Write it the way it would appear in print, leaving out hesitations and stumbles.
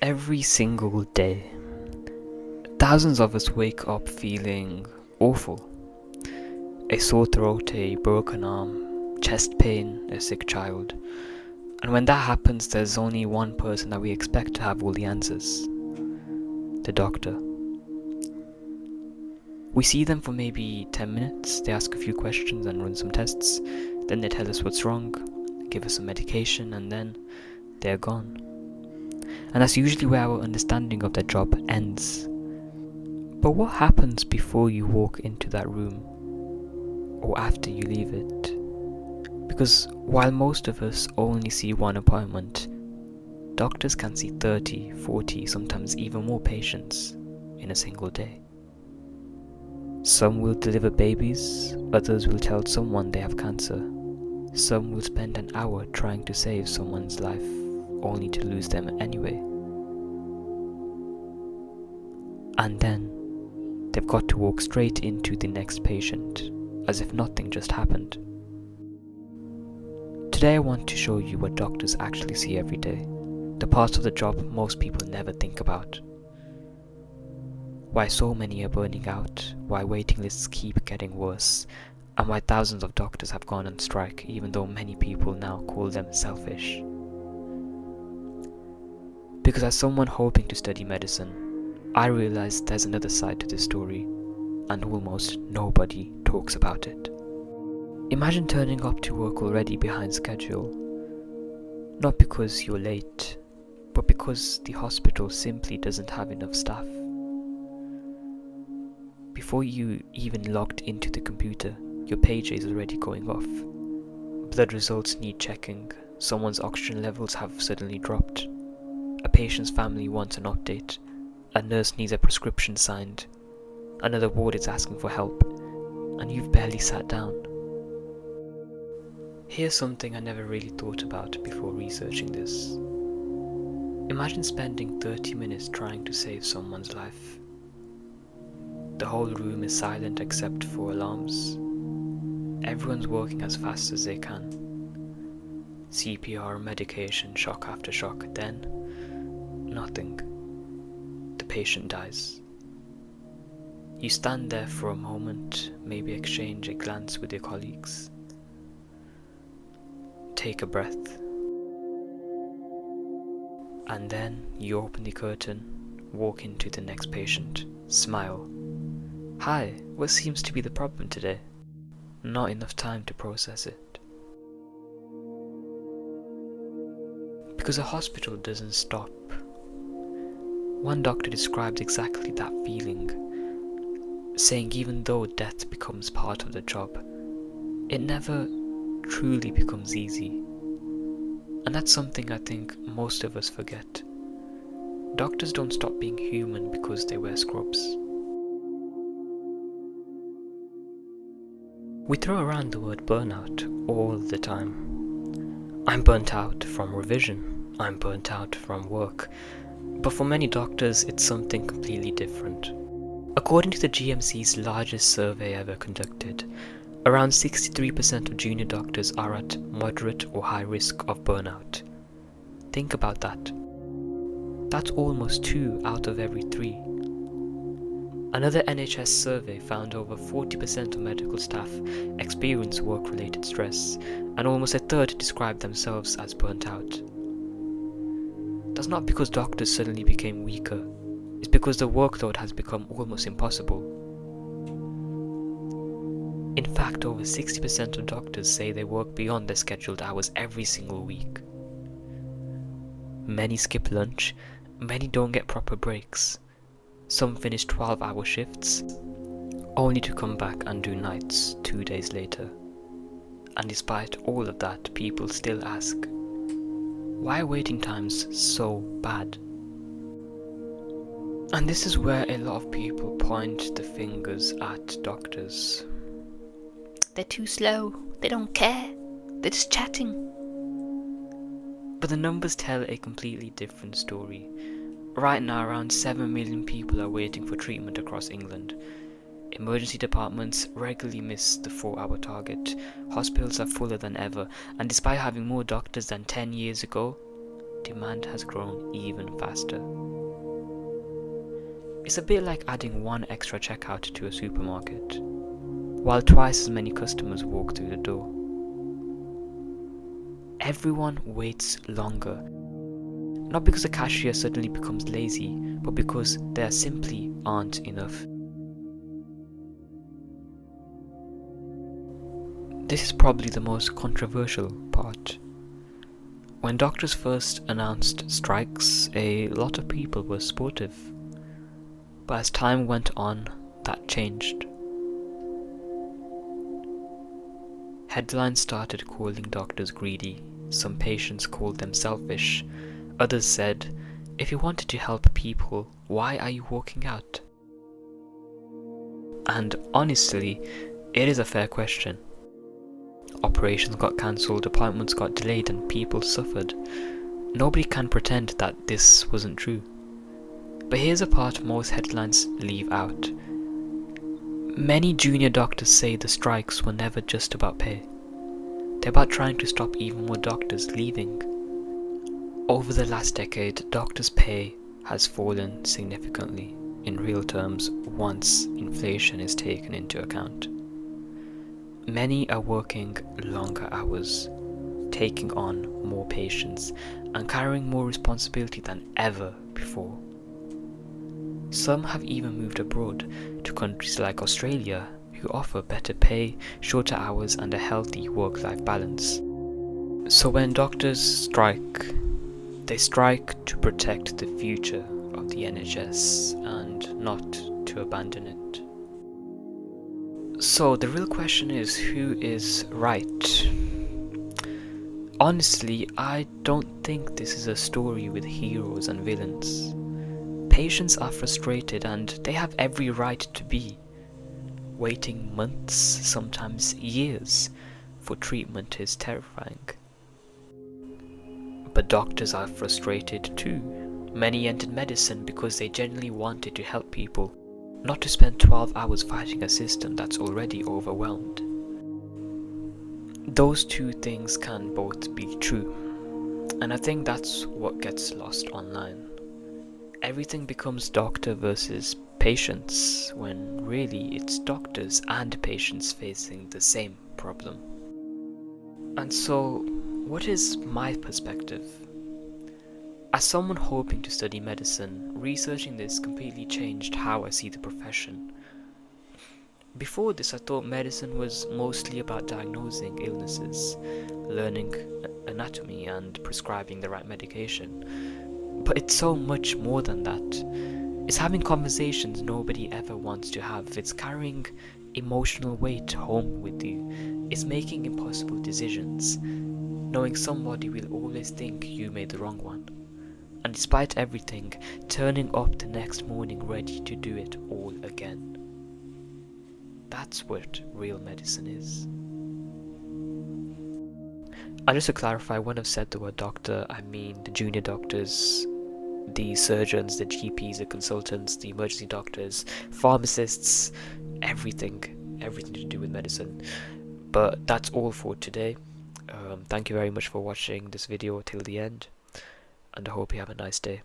Every single day, thousands of us wake up feeling awful. A sore throat, a broken arm, chest pain, a sick child. And when that happens, there's only one person that we expect to have all the answers: the doctor. We see them for maybe 10 minutes, they ask a few questions and run some tests, then they tell us what's wrong, give us some medication, and then they're gone. And that's usually where our understanding of their job ends. But what happens before you walk into that room, or after you leave it? Because while most of us only see one appointment, doctors can see 30, 40, sometimes even more patients in a single day. Some will deliver babies, others will tell someone they have cancer. Some will spend an hour trying to save someone's life, only to lose them anyway. And then they've got to walk straight into the next patient, as if nothing just happened. Today I want to show you what doctors actually see every day, the parts of the job most people never think about. Why so many are burning out, why waiting lists keep getting worse, and why thousands of doctors have gone on strike even though many people now call them selfish. Because as someone hoping to study medicine, I realized there's another side to this story, and almost nobody talks about it. Imagine turning up to work already behind schedule, not because you're late, but because the hospital simply doesn't have enough staff. Before you even logged into the computer, your pager is already going off. Blood results need checking, someone's oxygen levels have suddenly dropped, a patient's family wants an update, a nurse needs a prescription signed, another ward is asking for help, and you've barely sat down. Here's something I never really thought about before researching this. Imagine spending 30 minutes trying to save someone's life. The whole room is silent except for alarms. Everyone's working as fast as they can. CPR, medication, shock after shock, then nothing. The patient dies. You stand there for a moment, maybe exchange a glance with your colleagues. Take a breath. And then you open the curtain, walk into the next patient, smile. Hi, what seems to be the problem today? Not enough time to process it. Because a hospital doesn't stop. One doctor described exactly that feeling, saying even though death becomes part of the job, it never truly becomes easy. And that's something I think most of us forget. Doctors don't stop being human because they wear scrubs. We throw around the word burnout all the time. I'm burnt out from revision. I'm burnt out from work. But for many doctors, it's something completely different. According to the GMC's largest survey ever conducted, around 63% of junior doctors are at moderate or high risk of burnout. Think about that. That's almost 2 out of every 3. Another NHS survey found over 40% of medical staff experience work-related stress, and almost a third described themselves as burnt out. That's not because doctors suddenly became weaker, it's because the workload has become almost impossible. In fact, over 60% of doctors say they work beyond their scheduled hours every single week. Many skip lunch, many don't get proper breaks. Some finish 12-hour shifts, only to come back and do nights 2 days later. And despite all of that, people still ask, why are waiting times so bad? And this is where a lot of people point the fingers at doctors. They're too slow, they don't care, they're just chatting. But the numbers tell a completely different story. Right now, around 7 million people are waiting for treatment across England. Emergency departments regularly miss the 4-hour target. Hospitals are fuller than ever, and despite having more doctors than 10 years ago, demand has grown even faster. It's a bit like adding one extra checkout to a supermarket, while twice as many customers walk through the door. Everyone waits longer, not because the cashier suddenly becomes lazy, but because there simply aren't enough. This is probably the most controversial part. When doctors first announced strikes, a lot of people were supportive. But as time went on, that changed. Headlines started calling doctors greedy. Some patients called them selfish. Others said, if you wanted to help people, why are you walking out? And honestly, it is a fair question. Operations got cancelled, appointments got delayed, and people suffered. Nobody can pretend that this wasn't true. But here's a part most headlines leave out. Many junior doctors say the strikes were never just about pay. They're about trying to stop even more doctors leaving. Over the last decade, doctors' pay has fallen significantly in real terms once inflation is taken into account. Many are working longer hours, taking on more patients, and carrying more responsibility than ever before. Some have even moved abroad to countries like Australia, who offer better pay, shorter hours, and a healthy work-life balance. So when doctors strike, they strike to protect the future of the NHS and not to abandon it. So the real question is, who is right? Honestly, I don't think this is a story with heroes and villains. Patients are frustrated and they have every right to be. Waiting months, sometimes years, for treatment is terrifying. But doctors are frustrated too. Many entered medicine because they genuinely wanted to help people, not to spend 12 hours fighting a system that's already overwhelmed. Those two things can both be true, and I think that's what gets lost online. Everything becomes doctor versus patients, when really it's doctors and patients facing the same problem. And so, what is my perspective? As someone hoping to study medicine, researching this completely changed how I see the profession. Before this, I thought medicine was mostly about diagnosing illnesses, learning anatomy, and prescribing the right medication. But it's so much more than that. It's having conversations nobody ever wants to have. It's carrying emotional weight home with you. It's making impossible decisions, knowing somebody will always think you made the wrong one. And despite everything, turning up the next morning ready to do it all again. That's what real medicine is. And just to clarify, when I've said the word doctor, I mean the junior doctors, the surgeons, the GPs, the consultants, the emergency doctors, pharmacists, everything to do with medicine. But that's all for today. Thank you very much for watching this video till the end, and I hope you have a nice day.